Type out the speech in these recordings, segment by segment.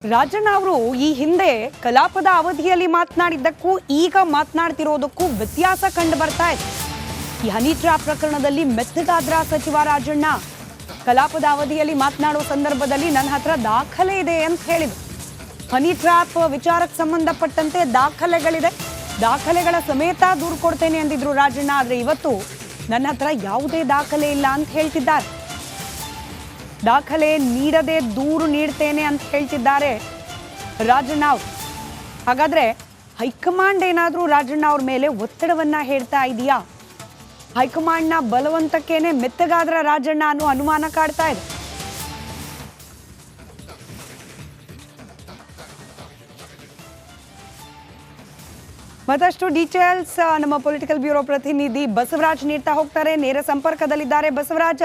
ರಾಜಣ್ಣ ಅವರು ಈ ಹಿಂದೆ ಕಲಾಪದ ಅವಧಿಯಲ್ಲಿ ಮಾತನಾಡಿದ್ದಕ್ಕೂ ಈಗ ಮಾತನಾಡ್ತಿರೋದಕ್ಕೂ ವ್ಯತ್ಯಾಸ ಕಂಡು ಬರ್ತಾ ಇದೆ. ಈ ಹನಿ ಟ್ರ್ಯಾಪ್ ಪ್ರಕರಣದಲ್ಲಿ ಮೆತ್ತಗಾದ್ರ ಸಚಿವ ರಾಜಣ್ಣ ಕಲಾಪದ ಅವಧಿಯಲ್ಲಿ ಮಾತನಾಡುವ ಸಂದರ್ಭದಲ್ಲಿ ನನ್ನ ಹತ್ರ ದಾಖಲೆ ಇದೆ ಅಂತ ಹೇಳಿದ್ರು. ಹನಿ ಟ್ರ್ಯಾಪ್ ವಿಚಾರಕ್ಕೆ ಸಂಬಂಧಪಟ್ಟಂತೆ ದಾಖಲೆಗಳಿದೆ, ದಾಖಲೆಗಳ ಸಮೇತ ದೂರು ಕೊಡ್ತೇನೆ ಅಂದಿದ್ರು ರಾಜಣ್ಣ. ಆದ್ರೆ ಇವತ್ತು ನನ್ನ ಹತ್ರ ಯಾವುದೇ ದಾಖಲೆ ಇಲ್ಲ ಅಂತ ಹೇಳ್ತಿದ್ದಾರೆ. ದಾಖಲೆ ನೀಡದೆ ದೂರು ನೀಡ್ತೇನೆ ಅಂತ ಹೇಳ್ತಿದ್ದಾರೆ ರಾಜಣ್ಣ ಅವರು. ಹಾಗಾದ್ರೆ ಹೈಕಮಾಂಡ್ ಏನಾದರೂ ರಾಜಣ್ಣ ಅವ್ರ ಮೇಲೆ ಒತ್ತಡವನ್ನ ಹೇರ್ತಾ ಇದೆಯಾ? ಹೈಕಮಾಂಡ್ನ ಬಲವಂತಕ್ಕೇನೆ ಮೆತ್ತಗಾದ್ರ ರಾಜಣ್ಣ ಅನ್ನೋ ಅನುಮಾನ ಕಾಡ್ತಾ ಇದೆ. ಮತ್ತಷ್ಟು ಡೀಟೇಲ್ಸ್ ನಮ್ಮ ಪೊಲಿಟಿಕಲ್ ಬ್ಯೂರೋ ಪ್ರತಿನಿಧಿ ಬಸವರಾಜ್ ನೀಡ್ತಾ ಹೋಗ್ತಾರೆ. ನೇರ ಸಂಪರ್ಕದಲ್ಲಿದ್ದಾರೆ. ಬಸವರಾಜ,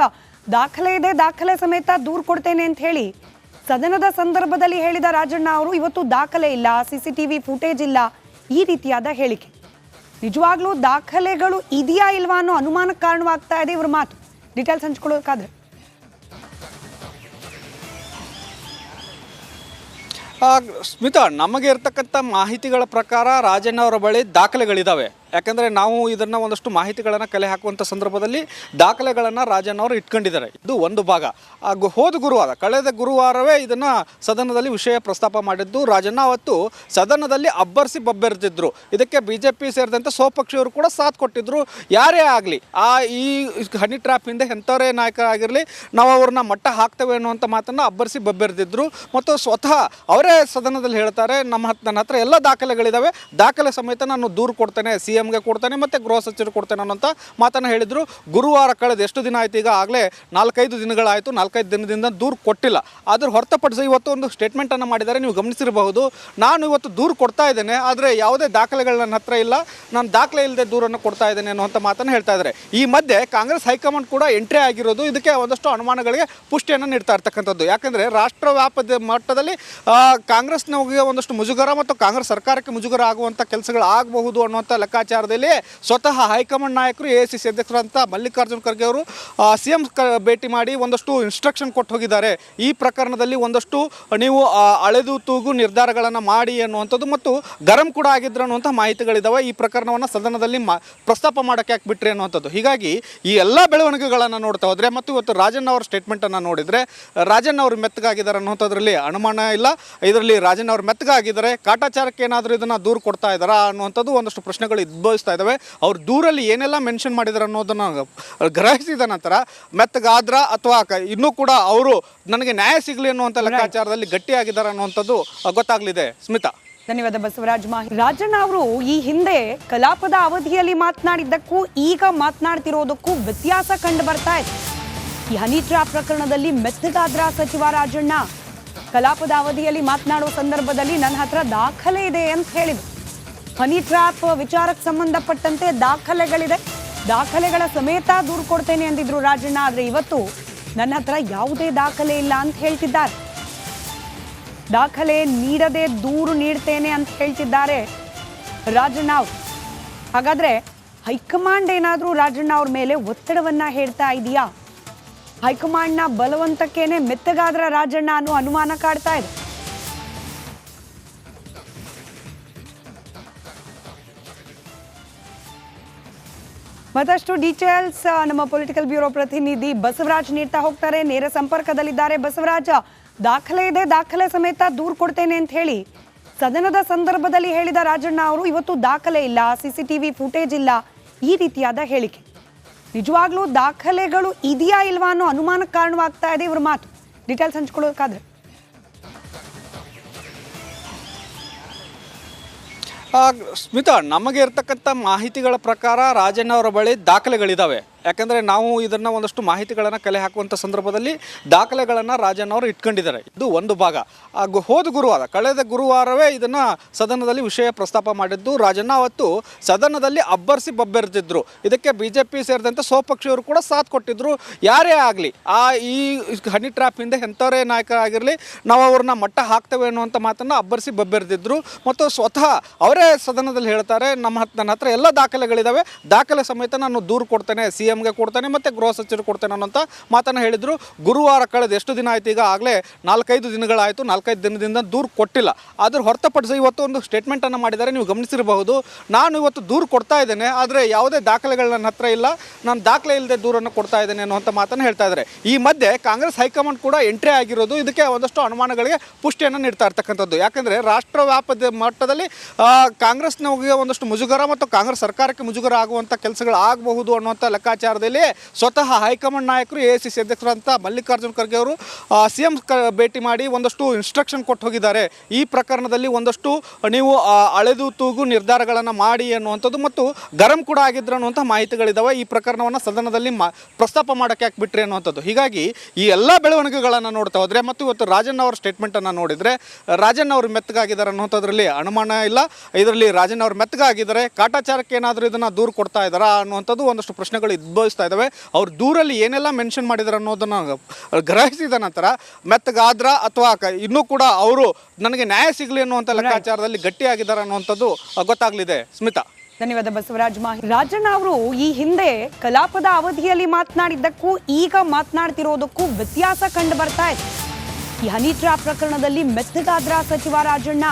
ದಾಖಲೆ ಇದೆ, ದಾಖಲೆ ಸಮೇತ ದೂರು ಕೊಡ್ತೇನೆ ಅಂತ ಹೇಳಿ ಸದನದ ಸಂದರ್ಭದಲ್ಲಿ ಹೇಳಿದ ರಾಜಣ್ಣ ಅವರು ಇವತ್ತು ದಾಖಲೆ ಇಲ್ಲ, ಸಿಸಿಟಿವಿ ಫುಟೇಜ್ ಇಲ್ಲ, ಈ ರೀತಿಯಾದ ಹೇಳಿಕೆ. ನಿಜವಾಗ್ಲೂ ದಾಖಲೆಗಳು ಇದೆಯಾ ಇಲ್ವಾ ಅನ್ನೋ ಅನುಮಾನಕ್ಕೆ ಕಾರಣವಾಗ್ತಾ ಇದೆ ಇವ್ರ ಮಾತು. ಡೀಟೇಲ್ಸ್ ಹಂಚ್ಕೊಳ್ಳೋದಕ್ಕಾದ್ರೆ ಸ್ಮಿತಾ, ನಮಗೆ ಇರ್ತಕ್ಕಂಥ ಮಾಹಿತಿಗಳ ಪ್ರಕಾರ ರಾಜಣ್ಣ ಅವರ ಬಳಿ ದಾಖಲೆಗಳಿದ್ದಾವೆ. ಯಾಕಂದರೆ ನಾವು ಇದನ್ನು ಒಂದಷ್ಟು ಮಾಹಿತಿಗಳನ್ನು ಕಲೆ ಹಾಕುವಂಥ ಸಂದರ್ಭದಲ್ಲಿ ದಾಖಲೆಗಳನ್ನು ರಾಜಣ್ಣ ಅವರು ಇಟ್ಕೊಂಡಿದ್ದಾರೆ. ಇದು ಒಂದು ಭಾಗ. ಕಳೆದ ಗುರುವಾರವೇ ಇದನ್ನು ಸದನದಲ್ಲಿ ವಿಷಯ ಪ್ರಸ್ತಾಪ ಮಾಡಿದ್ದು ರಾಜಣ್ಣ. ಅವತ್ತು ಸದನದಲ್ಲಿ ಅಬ್ಬರಿಸಿ ಬಬ್ಬೆರೆದಿದ್ರು. ಇದಕ್ಕೆ BJP ಸೇರಿದಂತೆ ಸ್ವಪಕ್ಷಿಯವರು ಕೂಡ ಸಾಥ್ ಕೊಟ್ಟಿದ್ದರು. ಯಾರೇ ಆಗಲಿ ಈ ಹನಿ ಟ್ರ್ಯಾಪ್ ಹಿಂದೆ ಎಂಥವರೇ ನಾಯಕರಾಗಿರಲಿ, ನಾವು ಅವ್ರನ್ನ ಮಟ್ಟ ಹಾಕ್ತೇವೆ ಅನ್ನುವಂಥ ಮಾತನ್ನು ಅಬ್ಬರಿಸಿ ಬಬ್ಬೆರೆದಿದ್ರು. ಮತ್ತು ಸ್ವತಃ ಅವರೇ ಸದನದಲ್ಲಿ ಹೇಳ್ತಾರೆ, ನನ್ನ ಹತ್ರ ಎಲ್ಲ ದಾಖಲೆಗಳಿದ್ದಾವೆ, ದಾಖಲೆ ಸಮೇತ ನಾನು ದೂರು ಕೊಡ್ತೇನೆ, CMಗೆ ಕೊಡ್ತೇನೆ ಮತ್ತು ಗೃಹ ಸಚಿವರು ಕೊಡ್ತೇನೆ ಅನ್ನೋಂಥ ಮಾತನ್ನು ಹೇಳಿದರು. ಗುರುವಾರ ಕಳೆದ ಎಷ್ಟು ದಿನ ಆಯಿತು? ಈಗ ಆಗಲೇ 4-5 ದಿನಗಳಾಯಿತು. 4-5 ದಿನದಿಂದ ದೂರು ಕೊಟ್ಟಿಲ್ಲ. ಅದ್ರ ಹೊರತುಪಡಿಸಿ ಇವತ್ತು ಒಂದು ಸ್ಟೇಟ್ಮೆಂಟನ್ನು ಮಾಡಿದ್ದಾರೆ. ನೀವು ಗಮನಿಸಿರಬಹುದು, ನಾನು ಇವತ್ತು ದೂರು ಕೊಡ್ತಾ ಇದ್ದೇನೆ, ಆದರೆ ಯಾವುದೇ ದಾಖಲೆಗಳು ನನ್ನ ಹತ್ರ ಇಲ್ಲ, ನಾನು ದಾಖಲೆ ಇಲ್ಲದೆ ದೂರನ್ನು ಕೊಡ್ತಾ ಇದ್ದೇನೆ ಅನ್ನುವಂಥ ಮಾತನ್ನು ಹೇಳ್ತಾ ಇದ್ದಾರೆ. ಈ ಮಧ್ಯೆ ಕಾಂಗ್ರೆಸ್ ಹೈಕಮಾಂಡ್ ಕೂಡ ಎಂಟ್ರಿ ಆಗಿರೋದು ಇದಕ್ಕೆ ಒಂದಷ್ಟು ಅನುಮಾನಗಳಿಗೆ ಪುಷ್ಟಿಯನ್ನು ನೀಡ್ತಾ ಇರ್ತಕ್ಕಂಥದ್ದು. ಯಾಕಂದರೆ ರಾಷ್ಟ್ರ ವ್ಯಾಪದ ಮಟ್ಟದಲ್ಲಿ ಕಾಂಗ್ರೆಸ್ನವರಿಗೆ ಒಂದಷ್ಟು ಮುಜುಗರ ಮತ್ತು ಕಾಂಗ್ರೆಸ್ ಸರ್ಕಾರಕ್ಕೆ ಮುಜುಗರ ಆಗುವಂಥ ಕೆಲಸಗಳು ಆಗಬಹುದು ಅನ್ನುವಂಥ ಲೆಕ್ಕಾಚಾರದಲ್ಲಿ ಸ್ವತಃ ಹೈಕಮಾಂಡ್ ನಾಯಕರು AICC ಅಧ್ಯಕ್ಷರಂತ ಮಲ್ಲಿಕಾರ್ಜುನ್ ಖರ್ಗೆ ಅವರು CM ಭೇಟಿ ಮಾಡಿ ಒಂದಷ್ಟು ಇನ್ಸ್ಟ್ರಕ್ಷನ್ ಕೊಟ್ಟು ಹೋಗಿದ್ದಾರೆ. ಈ ಪ್ರಕರಣದಲ್ಲಿ ಒಂದಷ್ಟು ನೀವು ಅಳೆದು ತೂಗು ನಿರ್ಧಾರಗಳನ್ನು ಮಾಡಿ ಅನ್ನುವಂಥದ್ದು ಮತ್ತು ಗರಂ ಕೂಡ ಆಗಿದ್ರು ಅನ್ನುವಂಥ ಮಾಹಿತಿಗಳಿದ್ದಾವೆ. ಈ ಪ್ರಕರಣವನ್ನು ಸದನದಲ್ಲಿ ಪ್ರಸ್ತಾಪ ಮಾಡೋಕ್ಕೆ ಹಾಕಿಬಿಟ್ರಿ ಅನ್ನುವಂಥದ್ದು. ಹೀಗಾಗಿ ಈ ಎಲ್ಲ ಬೆಳವಣಿಗೆಗಳನ್ನು ನೋಡ್ತಾ ಹೋದರೆ ಮತ್ತು ಇವತ್ತು ರಾಜಣ್ಣ ಅವರ ಸ್ಟೇಟ್ಮೆಂಟನ್ನು ನೋಡಿದರೆ ರಾಜಣ್ಣ ಅವರು ಮೆತ್ತಗಾಗಿದ್ದಾರೆ ಅನ್ನುವಂಥದ್ರಲ್ಲಿ ಅನುಮಾನ ಇಲ್ಲ. ಇದರಲ್ಲಿ ರಾಜಣ್ಣ ಅವರು ಮೆತ್ತಗಾಗಿದ್ದಾರೆ. ಕಾಟಾಚಾರಕ್ಕೆ ಏನಾದರೂ ಇದನ್ನು ದೂರು ಕೊಡ್ತಾ ಇದ್ದಾರಾ ಅನ್ನುವಂಥದ್ದು ಒಂದಷ್ಟು ಪ್ರಶ್ನೆಗಳು ಉದ್ಭವಿಸ್ತಾ ಇದ್ದಾವೆ. ಅವ್ರು ದೂರಲ್ಲಿ ಏನೆಲ್ಲ ಮೆನ್ಷನ್ ಮಾಡಿದ್ದಾರೆ ಅನ್ನೋದನ್ನು ಗ್ರಹಿಸಿದ ನಂತರ ಮೆತ್ತಗಾದ್ರ ಅಥವಾ ಇನ್ನೂ ಕೂಡ ಅವರು ನನಗೆ ನ್ಯಾಯ ಸಿಗಲಿ ಅನ್ನುವಂಥ ಲೆಕ್ಕಾಚಾರದಲ್ಲಿ ಗಟ್ಟಿಯಾಗಿದ್ದಾರೆ ಅನ್ನುವಂಥದ್ದು ಗೊತ್ತಾಗಲಿದೆ. ಸ್ಮಿತಾ, ಧನ್ಯವಾದ ಬಸವರಾಜ್. ರಾಜಣ್ಣ ಅವರು ಈ ಹಿಂದೆ ಕಲಾಪದ ಅವಧಿಯಲ್ಲಿ ಮಾತನಾಡಿದ್ದಕ್ಕೂ ಈಗ ಮಾತನಾಡ್ತಿರೋದಕ್ಕೂ ವ್ಯತ್ಯಾಸ ಕಂಡು ಬರ್ತಾ ಇದೆ. ಈ ಹನಿ ಟ್ರ್ಯಾಪ್ ಪ್ರಕರಣದಲ್ಲಿ ಮೆತ್ತಗಾದ್ರ ಸಚಿವ ರಾಜಣ್ಣ ಕಲಾಪದ ಅವಧಿಯಲ್ಲಿ ಮಾತನಾಡುವ ಸಂದರ್ಭದಲ್ಲಿ ನನ್ನ ಹತ್ರ ದಾಖಲೆ ಇದೆ ಅಂತ ಹೇಳಿದ್ರು. ಹನಿ ಟ್ರ್ಯಾಪ್ ವಿಚಾರಕ್ಕೆ ಸಂಬಂಧಪಟ್ಟಂತೆ ದಾಖಲೆಗಳಿದೆ, ದಾಖಲೆಗಳ ಸಮೇತ ದೂರು ಕೊಡ್ತೇನೆ ಅಂದಿದ್ರು ರಾಜಣ್ಣ. ಆದ್ರೆ ಇವತ್ತು ನನ್ನ ಹತ್ರ ಯಾವುದೇ ದಾಖಲೆ ಇಲ್ಲ ಅಂತ ಹೇಳ್ತಿದ್ದಾರೆ. ದಾಖಲೆ ನೀಡದೆ ದೂರು ನೀಡ್ತೇನೆ ಅಂತ ಹೇಳ್ತಿದ್ದಾರೆ ರಾಜಣ್ಣ ಅವರು. ಹಾಗಾದ್ರೆ ಹೈಕಮಾಂಡ್ ಏನಾದರೂ ರಾಜಣ್ಣ ಅವ್ರ ಮೇಲೆ ಒತ್ತಡವನ್ನ ಹೇರ್ತಾ ಇದೆಯಾ? ಹೈಕಮಾಂಡ್ನ ಬಲವಂತಕ್ಕೇನೆ ಮೆತ್ತಗಾದ್ರ ರಾಜಣ್ಣ ಅನ್ನೋ ಅನುಮಾನ ಕಾಡ್ತಾ ಇದೆ. ಮತ್ತಷ್ಟು ಡೀಟೇಲ್ಸ್ ನಮ್ಮ ಪೊಲಿಟಿಕಲ್ ಬ್ಯೂರೋ ಪ್ರತಿನಿಧಿ ಬಸವರಾಜ್ ನೀಡ್ತಾ ಹೋಗ್ತಾರೆ. ನೇರ ಸಂಪರ್ಕದಲ್ಲಿದ್ದಾರೆ. ಬಸವರಾಜ, ದಾಖಲೆ ಇದೆ, ದಾಖಲೆ ಸಮೇತ ದೂರು ಕೊಡ್ತೇನೆ ಅಂತ ಹೇಳಿ ಸದನದ ಸಂದರ್ಭದಲ್ಲಿ ಹೇಳಿದ ರಾಜಣ್ಣ ಅವರು ಇವತ್ತು ದಾಖಲೆ ಇಲ್ಲ, CCTV ಫುಟೇಜ್ ಇಲ್ಲ, ಈ ರೀತಿಯಾದ ಹೇಳಿಕೆ. ನಿಜವಾಗ್ಲೂ ದಾಖಲೆಗಳು ಇದೆಯಾ ಇಲ್ವಾ ಅನ್ನೋ ಅನುಮಾನಕ್ಕೆ ಕಾರಣವಾಗ್ತಾ ಇದೆ ಇವ್ರ ಮಾತು. ಡೀಟೇಲ್ಸ್ ಹಂಚ್ಕೊಳ್ಳೋದಕ್ಕಾದ್ರೆ ಸ್ಮಿತಾ, ನಮಗೆ ಇರ್ತಕ್ಕಂಥ ಮಾಹಿತಿಗಳ ಪ್ರಕಾರ ರಾಜಣ್ಣ ಅವರ ಬಳಿ ದಾಖಲೆಗಳಿದ್ದಾವೆ. ಯಾಕಂದರೆ ನಾವು ಇದನ್ನು ಒಂದಷ್ಟು ಮಾಹಿತಿಗಳನ್ನು ಕಲೆ ಹಾಕುವಂಥ ಸಂದರ್ಭದಲ್ಲಿ ದಾಖಲೆಗಳನ್ನು ರಾಜಣ್ಣ ಅವರು ಇಟ್ಕೊಂಡಿದ್ದಾರೆ. ಇದು ಒಂದು ಭಾಗ. ಕಳೆದ ಗುರುವಾರವೇ ಇದನ್ನು ಸದನದಲ್ಲಿ ವಿಷಯ ಪ್ರಸ್ತಾಪ ಮಾಡಿದ್ದು ರಾಜಣ್ಣ. ಅವತ್ತು ಸದನದಲ್ಲಿ ಅಬ್ಬರಿಸಿ ಬಬ್ಬೆರೆದಿದ್ರು. ಇದಕ್ಕೆ BJP ಸೇರಿದಂತೆ ಸ್ವಪಕ್ಷಿಯವರು ಕೂಡ ಸಾಥ್ ಕೊಟ್ಟಿದ್ದರು. ಯಾರೇ ಆಗಲಿ ಈ ಹನಿ ಟ್ರ್ಯಾಪ್ ಹಿಂದೆ ಎಂಥವರೇ ನಾಯಕರಾಗಿರಲಿ, ನಾವು ಅವ್ರನ್ನ ಮಟ್ಟ ಹಾಕ್ತೇವೆ ಅನ್ನುವಂಥ ಮಾತನ್ನು ಅಬ್ಬರಿಸಿ ಬಬ್ಬೆರೆದಿದ್ರು. ಮತ್ತು ಸ್ವತಃ ಅವರೇ ಸದನದಲ್ಲಿ ಹೇಳ್ತಾರೆ, ನನ್ನ ಹತ್ರ ಎಲ್ಲ ದಾಖಲೆಗಳಿದ್ದಾವೆ, ದಾಖಲೆ ಸಮೇತ ನಾನು ದೂರು ಕೊಡ್ತೇನೆ, CM ಎಂಗೆ ಕೊಡ್ತೇನೆ ಮತ್ತು ಗೃಹ ಸಚಿವರು ಕೊಡ್ತೇನೆ ಅನ್ನೋಂಥ ಮಾತನ್ನು ಹೇಳಿದರು. ಗುರುವಾರ ಕಳೆದ ಎಷ್ಟು ದಿನ ಆಯಿತು, ಈಗ ಆಗಲೇ 4-5 ದಿನಗಳಾಯಿತು. 4-5 ದಿನದಿಂದ ದೂರು ಕೊಟ್ಟಿಲ್ಲ. ಅದ್ರ ಹೊರತುಪಡಿಸಿ ಇವತ್ತು ಒಂದು ಸ್ಟೇಟ್ಮೆಂಟನ್ನು ಮಾಡಿದ್ದಾರೆ. ನೀವು ಗಮನಿಸಿರಬಹುದು, ನಾನು ಇವತ್ತು ದೂರು ಕೊಡ್ತಾ ಇದ್ದೇನೆ, ಆದರೆ ಯಾವುದೇ ದಾಖಲೆಗಳು ನನ್ನ ಹತ್ರ ಇಲ್ಲ, ನಾನು ದಾಖಲೆ ಇಲ್ಲದೆ ದೂರನ್ನು ಕೊಡ್ತಾ ಇದ್ದೇನೆ ಅನ್ನುವಂಥ ಮಾತನ್ನು ಹೇಳ್ತಾ ಇದ್ದಾರೆ. ಈ ಮಧ್ಯೆ ಕಾಂಗ್ರೆಸ್ ಹೈಕಮಾಂಡ್ ಕೂಡ ಎಂಟ್ರಿ ಆಗಿರೋದು ಇದಕ್ಕೆ ಒಂದಷ್ಟು ಅನುಮಾನಗಳಿಗೆ ಪುಷ್ಟಿಯನ್ನು ನೀಡ್ತಾ ಇರ್ತಕ್ಕಂಥದ್ದು. ಯಾಕಂದರೆ ರಾಷ್ಟ್ರ ವ್ಯಾಪದ ಮಟ್ಟದಲ್ಲಿ ಕಾಂಗ್ರೆಸ್ನವರಿಗೆ ಒಂದಷ್ಟು ಮುಜುಗರ ಮತ್ತು ಕಾಂಗ್ರೆಸ್ ಸರ್ಕಾರಕ್ಕೆ ಮುಜುಗರ ಆಗುವಂಥ ಕೆಲಸಗಳು ಆಗಬಹುದು ಅನ್ನುವಂಥ ಲೆಕ್ಕಾಚಾರದಲ್ಲಿ ಸ್ವತಃ ಹೈಕಮಾಂಡ್ ನಾಯಕರು AICC ಅಧ್ಯಕ್ಷರಂತ ಮಲ್ಲಿಕಾರ್ಜುನ್ ಖರ್ಗೆ ಅವರು CM ಭೇಟಿ ಮಾಡಿ ಒಂದಷ್ಟು ಇನ್ಸ್ಟ್ರಕ್ಷನ್ ಕೊಟ್ಟು ಹೋಗಿದ್ದಾರೆ. ಈ ಪ್ರಕರಣದಲ್ಲಿ ಒಂದಷ್ಟು ನೀವು ಅಳೆದು ತೂಗು ನಿರ್ಧಾರಗಳನ್ನು ಮಾಡಿ ಅನ್ನುವಂಥದ್ದು ಮತ್ತು ಗರಂ ಕೂಡ ಆಗಿದ್ರು ಅನ್ನುವಂಥ ಮಾಹಿತಿಗಳಿದ್ದಾವೆ. ಈ ಪ್ರಕರಣವನ್ನು ಸದನದಲ್ಲಿ ಪ್ರಸ್ತಾಪ ಮಾಡೋಕ್ಕೆ ಯಾಕೆ ಬಿಟ್ರಿ ಅನ್ನುವಂಥದ್ದು. ಹೀಗಾಗಿ ಈ ಎಲ್ಲ ಬೆಳವಣಿಗೆಗಳನ್ನು ನೋಡ್ತಾ ಹೋದರೆ ಮತ್ತು ಇವತ್ತು ರಾಜಣ್ಣ ಅವರ ಸ್ಟೇಟ್ಮೆಂಟನ್ನು ನೋಡಿದರೆ ರಾಜಣ್ಣ ಅವರು ಮೆತ್ತಗಾಗಿದ್ದಾರೆ ಅನ್ನುವಂಥದ್ರಲ್ಲಿ ಅನುಮಾನ ಇಲ್ಲ. ಇದರಲ್ಲಿ ರಾಜಣ್ಣ ಅವರು ಮೆತ್ತಗಾಗಿದ್ದಾರೆ. ಕಾಟಾಚಾರಕ್ಕೆ ಏನಾದರೂ ಇದನ್ನು ದೂರು ಕೊಡ್ತಾ ಇದ್ದಾರಾ ಅನ್ನುವಂಥದ್ದು ಒಂದಷ್ಟು ಪ್ರಶ್ನೆಗಳು ಉದ್ಭವಿಸ್ತಾ ಇದ್ದಾವೆ. ಅವ್ರ ದೂರಲ್ಲಿ ಏನೆಲ್ಲ ಮೆನ್ಷನ್ ಮಾಡಿದ್ದಾರೆ ಅನ್ನೋದನ್ನು ಗ್ರಹಿಸಿದ ನಂತರ ಮೆತ್ತಗಾದ್ರ ಅಥವಾ ಇನ್ನೂ ಕೂಡ ಅವರು ನನಗೆ ನ್ಯಾಯ ಸಿಗಲಿ ಅನ್ನುವಂಥ ಲೆಕ್ಕಾಚಾರದಲ್ಲಿ ಗಟ್ಟಿಯಾಗಿದ್ದಾರೆ ಅನ್ನುವಂಥದ್ದು ಗೊತ್ತಾಗಲಿದೆ. ಸ್ಮಿತಾ, ಧನ್ಯವಾದ ಬಸವರಾಜ್. ರಾಜಣ್ಣ ಅವರು ಈ ಹಿಂದೆ ಕಲಾಪದ ಅವಧಿಯಲ್ಲಿ ಮಾತನಾಡಿದ್ದಕ್ಕೂ ಈಗ ಮಾತನಾಡ್ತಿರೋದಕ್ಕೂ ವ್ಯತ್ಯಾಸ ಕಂಡು ಬರ್ತಾ ಇದೆ. ಈ ಹನಿ ಟ್ರ್ಯಾಪ್ ಪ್ರಕರಣದಲ್ಲಿ ಮೆತ್ತಗಾದ್ರ ಸಚಿವ ರಾಜಣ್ಣ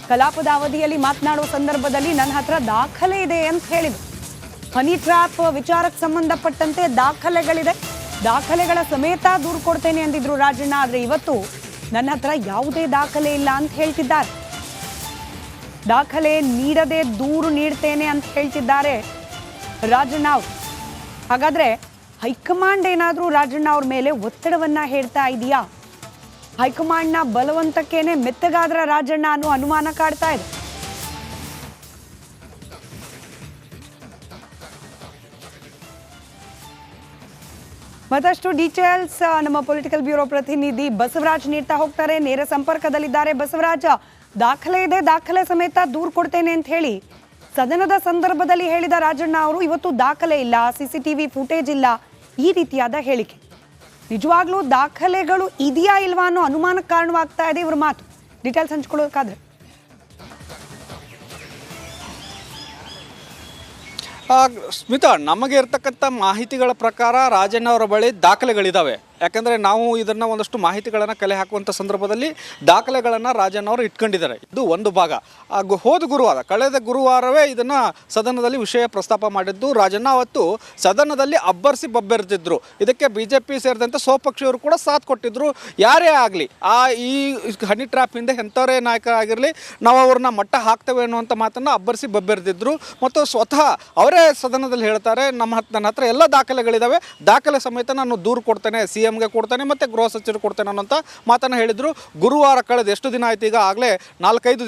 ಕಲಾಪದ ಅವಧಿಯಲ್ಲಿ ಮಾತನಾಡುವ ಸಂದರ್ಭದಲ್ಲಿ ನನ್ನ ಹತ್ರ ದಾಖಲೆ ಇದೆ ಅಂತ ಹೇಳಿದ್ರು. ಹನಿ ಟ್ರ್ಯಾಪ್ ವಿಚಾರಕ್ಕೆ ಸಂಬಂಧಪಟ್ಟಂತೆ ದಾಖಲೆಗಳಿದೆ, ದಾಖಲೆಗಳ ಸಮೇತ ದೂರು ಕೊಡ್ತೇನೆ ಅಂದಿದ್ರು ರಾಜಣ್ಣ. ಆದರೆ ಇವತ್ತು ನನ್ನ ಹತ್ರ ಯಾವುದೇ ದಾಖಲೆ ಇಲ್ಲ ಅಂತ ಹೇಳ್ತಿದ್ದಾರೆ. ದಾಖಲೆ ನೀಡದೆ ದೂರು ನೀಡ್ತೇನೆ ಅಂತ ಹೇಳ್ತಿದ್ದಾರೆ ರಾಜಣ್ಣ ಅವರು. ಹಾಗಾದ್ರೆ ಹೈಕಮಾಂಡ್ ಏನಾದರೂ ರಾಜಣ್ಣ ಅವ್ರ ಮೇಲೆ ಒತ್ತಡವನ್ನ ಹೇರ್ತಾ ಇದೆಯಾ? ಹೈಕಮಾಂಡ್ನ ಬಲವಂತಕ್ಕೇನೆ ಮೆತ್ತಗಾದ್ರ ರಾಜಣ್ಣ ಅನ್ನೋ ಅನುಮಾನ ಕಾಡ್ತಾ ಇದೆ. ಮತ್ತಷ್ಟು ಡೀಟೇಲ್ಸ್ ನಮ್ಮ ಪೊಲಿಟಿಕಲ್ ಬ್ಯೂರೋ ಪ್ರತಿನಿಧಿ ಬಸವರಾಜ್ ನೀಡ್ತಾ ಹೋಗ್ತಾರೆ. ನೇರ ಸಂಪರ್ಕದಲ್ಲಿದ್ದಾರೆ. ಬಸವರಾಜ್, ದಾಖಲೆ ಇದೆ, ದಾಖಲೆ ಸಮೇತ ದೂರು ಕೊಡ್ತೇನೆ ಅಂತ ಹೇಳಿ ಸದನದ ಸಂದರ್ಭದಲ್ಲಿ ಹೇಳಿದ ರಾಜಣ್ಣ ಅವರು ಇವತ್ತು ದಾಖಲೆ ಇಲ್ಲ, CCTV ಫುಟೇಜ್ ಇಲ್ಲ, ಈ ರೀತಿಯಾದ ಹೇಳಿಕೆ. ನಿಜವಾಗ್ಲೂ ದಾಖಲೆಗಳು ಇದೆಯಾ ಇಲ್ವಾ ಅನ್ನೋ ಅನುಮಾನಕ್ಕೆ ಕಾರಣವಾಗ್ತಾ ಇದೆ ಇವ್ರ ಮಾತು. ಡೀಟೇಲ್ಸ್ ಹಂಚ್ಕೊಳ್ಳೋಕಾದ್ರೆ ಸ್ಮಿತಾ, ನಮಗೆ ಇರ್ತಕ್ಕಂಥ ಮಾಹಿತಿಗಳ ಪ್ರಕಾರ ರಾಜಣ್ಣ ಅವರ ಬಳಿ ದಾಖಲೆಗಳಿದ್ದಾವೆ. ಯಾಕಂದರೆ ನಾವು ಇದನ್ನು ಒಂದಷ್ಟು ಮಾಹಿತಿಗಳನ್ನು ಕಲೆ ಹಾಕುವಂಥ ಸಂದರ್ಭದಲ್ಲಿ ದಾಖಲೆಗಳನ್ನು ರಾಜಣ್ಣ ಅವರು ಇಟ್ಕೊಂಡಿದ್ದಾರೆ. ಇದು ಒಂದು ಭಾಗ. ಹೋದ ಗುರುವಾರ, ಕಳೆದ ಗುರುವಾರವೇ ಇದನ್ನು ಸದನದಲ್ಲಿ ವಿಷಯ ಪ್ರಸ್ತಾಪ ಮಾಡಿದ್ದು ರಾಜಣ್ಣ. ಅವತ್ತು ಸದನದಲ್ಲಿ ಅಬ್ಬರಿಸಿ ಬಬ್ಬೆರೆದಿದ್ರು. ಇದಕ್ಕೆ BJP ಸೇರಿದಂತೆ ಸ್ವಪಕ್ಷಿಯವರು ಕೂಡ ಸಾಥ್ ಕೊಟ್ಟಿದ್ದರು. ಯಾರೇ ಆಗಲಿ ಈ ಹನಿ ಟ್ರ್ಯಾಪ್ ಹಿಂದೆ ಎಂಥವರೇ ನಾಯಕರಾಗಿರಲಿ, ನಾವು ಅವ್ರನ್ನ ಮಟ್ಟ ಹಾಕ್ತೇವೆ ಅನ್ನುವಂಥ ಮಾತನ್ನು ಅಬ್ಬರಿಸಿ ಬಬ್ಬೆರೆದಿದ್ರು. ಮತ್ತು ಸ್ವತಃ ಅವರೇ ಸದನದಲ್ಲಿ ಹೇಳ್ತಾರೆ, ನನ್ನ ಹತ್ರ ಎಲ್ಲ ದಾಖಲೆಗಳಿದ್ದಾವೆ, ದಾಖಲೆ ಸಮೇತ ನಾನು ದೂರು ಕೊಡ್ತೇನೆ, CMಗೆ ಕೊಡ್ತೇನೆ ಮತ್ತು ಗೃಹ ಸಚಿವರು ಕೊಡ್ತೇನೆ ಅನ್ನೋಂಥ ಮಾತನ್ನು ಹೇಳಿದರು. ಗುರುವಾರ ಕಳೆದ ಎಷ್ಟು ದಿನ ಆಯಿತು, ಈಗ ಆಗಲೇ 4-5